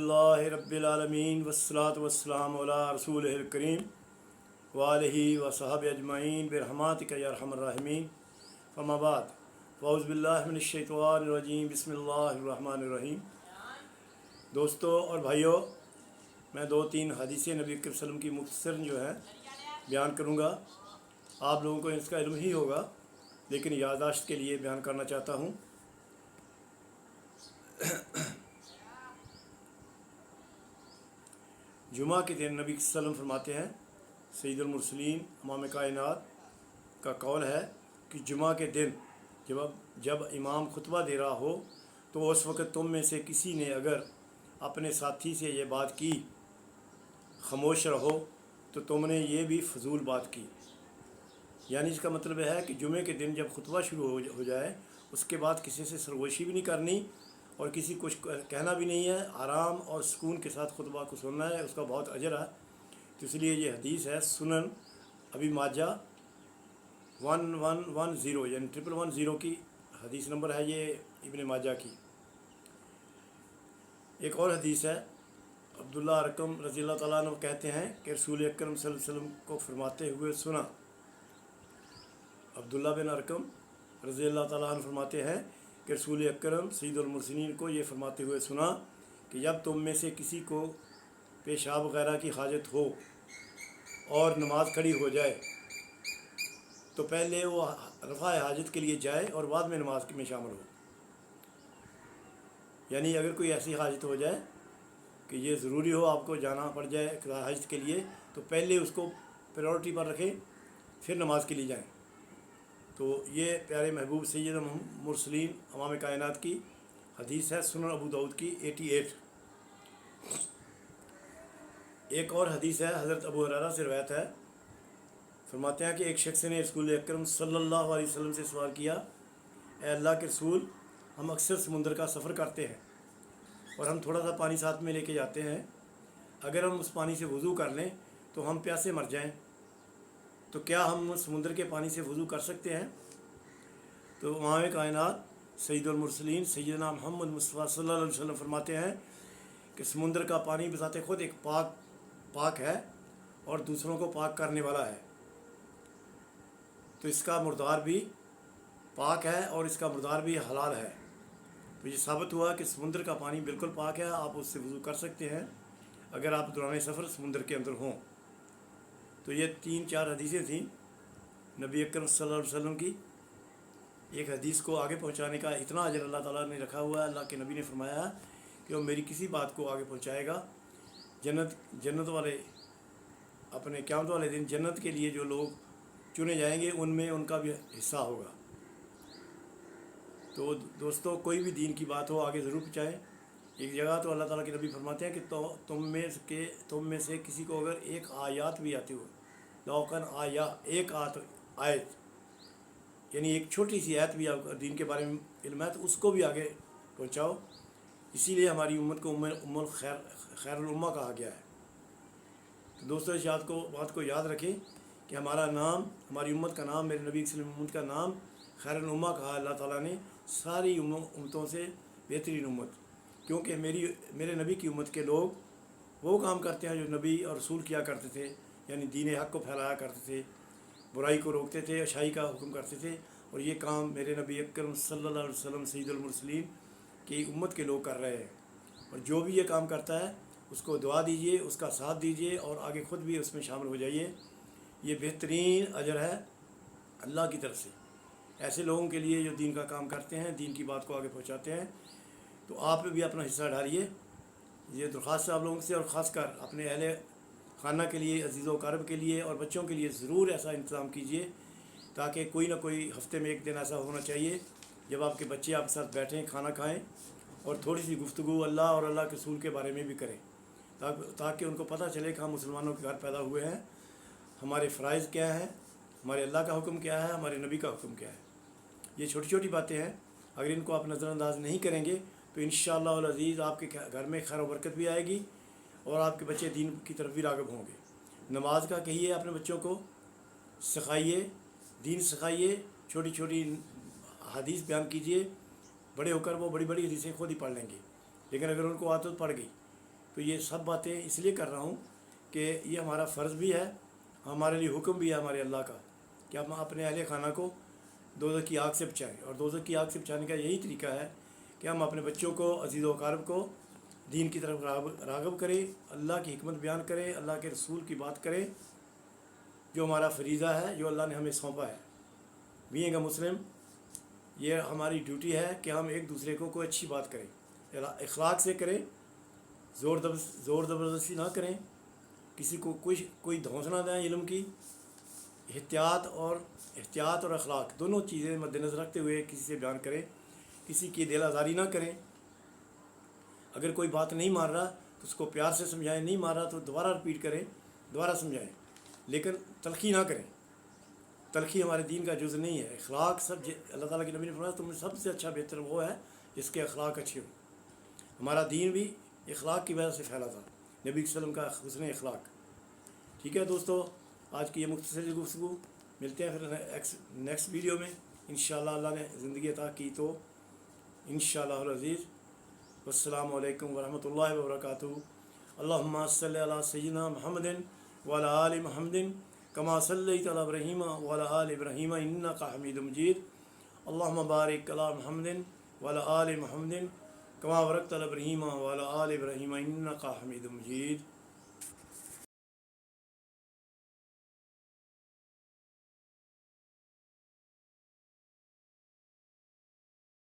अल्हम्दुलिल्लाहि रब्बिल आलमीन वस्सलातु वस्सलामु अला रसूलिहिल करीम व आलिहि व सहबिहि अजमईन बिरहमातिका या अरहमर राहिमीन। फमा बाद औज़ु बिल्लाहि मिनश शैतानिर रजीम बिस्मिल्लाहिर रहमानिर रहीम। दोस्तों और भाइयों, मैं दो तीन हदीसें नबी करीम सल्लल्लाहु अलैहि वसल्लम की मुख्तसर जो है बयान करूँगा। आप लोगों को इसका इल्म ही होगा, लेकिन याददाश्त के लिए बयान करना चाहता हूँ। जुमा के दिन नबी सल्लल्लाहु अलैहि वसल्लम फरमाते हैं, सैयदुल मुरसलीन इमाम कायनात का कौल है कि जुमा के दिन जब इमाम खुतबा दे रहा हो तो उस वक़्त तुम में से किसी ने अगर अपने साथी से ये बात की, खामोश रहो, तो तुमने ये भी फजूल बात की। यानी इसका मतलब है कि जुमे के दिन जब खुतबा शुरू हो जाए उसके बाद किसी से सरगोशी भी नहीं करनी और किसी कुछ कहना भी नहीं है। आराम और सुकून के साथ खुतबा को सुनना है, उसका बहुत अजर है। तो इसलिए ये हदीस है सुनन अबी माजा 1110 यानी 1110 की हदीस नंबर है ये इब्ने माजा की। एक और हदीस है, अब्दुल्ला अरकम रज़ियल्लाहु ताला अन्हु कहते हैं कि रसूल अकरम सल्लल्लाहु अलैहि वसल्लम को फरमाते हुए सुना। अब्दुल्ला बिन अरकम रज़ियल्लाहु ताला अन्हु फरमाते हैं कि रसूल अकरम सैयदुल मुरसलीन को ये फरमाते हुए सुना कि जब तुम में से किसी को पेशाब वगैरह की हाजत हो और नमाज खड़ी हो जाए तो पहले वो रफ़ा हाजत के लिए जाए और बाद में नमाज में शामिल हो। यानी अगर कोई ऐसी हाजत हो जाए कि ये ज़रूरी हो, आपको जाना पड़ जाए हाजत के लिए, तो पहले उसको प्रायोरिटी पर रखें, फिर नमाज के लिए जाएं। तो ये प्यारे महबूब सैयद मुरसलीन इमाम कायनात की हदीस है, सुनन अबू दाऊद की 88। एक और हदीस है, हज़रत अबू हुरैरा से रवायत है, फरमाते हैं कि एक शख्स ने रसूल अकरम सल्लल्लाहु अलैहि वसल्लम से सवाल किया, ए अल्लाह के रसूल, हम अक्सर समुंदर का सफ़र करते हैं और हम थोड़ा सा पानी साथ में लेके जाते हैं। अगर हम उस पानी से वज़ू कर लें तो हम प्यासे मर जाएं, तो क्या हम समुंदर के पानी से वज़ू कर सकते हैं? तो इमाम कायनात सैयदुल मुरसलीन सैयदना मुहम्मद मुस्तफ़ा सल्लल्लाहु अलैहि वसल्लम फरमाते हैं कि समुंदर का पानी बज़ाते ख़ुद एक पाक है और दूसरों को पाक करने वाला है। तो इसका मुर्दार भी पाक है और इसका मुर्दार भी हलाल है। तो ये साबित हुआ कि समुंदर का पानी बिल्कुल पाक है, आप उससे वज़ू कर सकते हैं अगर आप दौरान सफ़र समुंदर के अंदर हों। तो ये 3-4 हदीसें थीं नबी अकरम सल्लल्लाहु अलैहि वसल्लम की। एक हदीस को आगे पहुंचाने का इतना अजर अल्लाह ताला ने रखा हुआ है। अल्लाह के नबी ने फरमाया कि वो मेरी किसी बात को आगे पहुंचाएगा, जन्नत वाले अपने क़यामत वाले दिन जन्नत के लिए जो लोग चुने जाएंगे उनमें उनका भी हिस्सा होगा। तो दोस्तों, कोई भी दीन की बात हो आगे ज़रूर पहुँचाएँ। एक जगह तो अल्लाह ताला के नबी फरमाते हैं कि तो तुम में से किसी को अगर एक आयत भी आती हो, लौकन एक आयत यानी एक छोटी सी आयत भी आपको दीन के बारे में इल्म है तो उसको भी आगे पहुँचाओ। इसीलिए हमारी उम्मत को उम्मुल खैरुल उम्मा कहा गया है। तो दोस्तों, इस बात को याद रखें कि हमारा नाम, हमारी उम्मत का नाम, मेरे नबी सल्लल्लाहु अलैहि वसल्लम का नाम खैरुल उम्मा कहा अल्लाह ताला ने, सारी उम्मतों से बेहतरीन उम्मत। क्योंकि मेरे नबी की उम्मत के लोग वो काम करते हैं जो नबी और रसूल किया करते थे, यानी दीन हक़ को फैलाया करते थे, बुराई को रोकते थे, अच्छाई का हुक्म करते थे। और ये काम मेरे नबी अकरम सल्लल्लाहु अलैहि वसल्लम सैयदुल मुरसलीन की उम्मत के लोग कर रहे हैं। और जो भी ये काम करता है उसको दुआ दीजिए, उसका साथ दीजिए और आगे ख़ुद भी उसमें शामिल हो जाइए। ये बेहतरीन अजर है अल्लाह की तरफ से ऐसे लोगों के लिए जो दीन का काम करते हैं, दीन की बात को आगे पहुँचाते हैं। तो आप भी अपना हिस्सा डालिए। ये दरख्वास्त है आप लोगों से, और ख़ासकर अपने अहले खाना के लिए, अजीज़ व अक़ारिब के लिए और बच्चों के लिए ज़रूर ऐसा इंतज़ाम कीजिए ताकि कोई ना कोई हफ़्ते में एक दिन ऐसा होना चाहिए जब आपके बच्चे आपके साथ बैठें, खाना खाएं और थोड़ी सी गुफ्तगू अल्लाह और अल्लाह के रसूल के बारे में भी करें, ताकि उनको पता चले कि हम मुसलमानों के घर पैदा हुए हैं, हमारे फ़राइज़ क्या हैं, हमारे अल्लाह का हुक्म क्या है, हमारे नबी का हुक्म क्या है। ये छोटी छोटी बातें हैं, अगर इनको आप नज़रअंदाज नहीं करेंगे तो इंशाअल्लाह अल अज़ीज़ आपके घर में खैर बरकत भी आएगी और आपके बच्चे दीन की तरफ भी राग़िब होंगे। नमाज का कहिए, अपने बच्चों को सिखाइए, दीन सिखाइए, छोटी छोटी हदीस बयान कीजिए। बड़े होकर वो बड़ी बड़ी हदीसें खुद ही पढ़ लेंगे, लेकिन अगर उनको आदत पड़ गई تو یہ سب باتیں اس لیے کر رہا ہوں کہ یہ ہمارا فرض بھی ہے، ہمارے لیے حکم بھی ہے ہمارے اللہ کا کہ ہم اپنے اہل خانہ کو دوزخ کی آگ سے بچائیں، اور دوزخ کی آگ سے بچانے کا یہی طریقہ ہے کہ ہم اپنے بچوں کو، عزیز و اقارب کو دین کی طرف راغب کریں، اللہ کی حکمت بیان کریں، اللہ کے رسول کی بات کریں، جو ہمارا فریضہ ہے، جو اللہ نے ہمیں سونپا ہے۔ بینگ اے مسلم، یہ ہماری ڈیوٹی ہے کہ ہم ایک دوسرے کو کوئی اچھی بات کریں، اخلاق سے کریں، زور زبردستی نہ کریں، کسی کو کوئی دھونس نہ دیں علم کی۔ احتیاط اور اخلاق دونوں چیزیں مد نظر رکھتے ہوئے کسی سے بیان کریں، کسی کی دل آزاری نہ کریں۔ اگر کوئی بات نہیں مان رہا تو اس کو پیار سے سمجھائیں، نہیں مان رہا تو دوبارہ رپیٹ کریں، دوبارہ سمجھائیں، لیکن تلخی نہ کریں۔ تلخی ہمارے دین کا جز نہیں ہے۔ اخلاق اللہ تعالیٰ کے نبی نے فرمایا تم میں سب سے اچھا بہتر وہ ہے جس کے اخلاق اچھے ہوں۔ ہمارا دین بھی اخلاق کی وجہ سے پھیلا تھا، نبی صلی اللہ علیہ وسلم کا حسن اخلاق۔ ٹھیک ہے دوستو، آج کی یہ مختصر گفتگو، ملتے ہیں پھر نیکسٹ ویڈیو میں انشاءاللہ، اللہ نے زندگی عطا کی تو انشاءاللہ العزیز۔ والسلام علیکم ورحمۃ اللہ وبرکاتہ۔ اللہم صلی علی سیدنا محمد وعلی آل محمد کما صلیت علی ابراہیم وعلی آل ابراہیم انک حمید مجید۔ اللہم بارک علی محمد وعلی آل محمد کما بارکت علی ابراہیم وعلی آل ابراہیم انک حمید مجید۔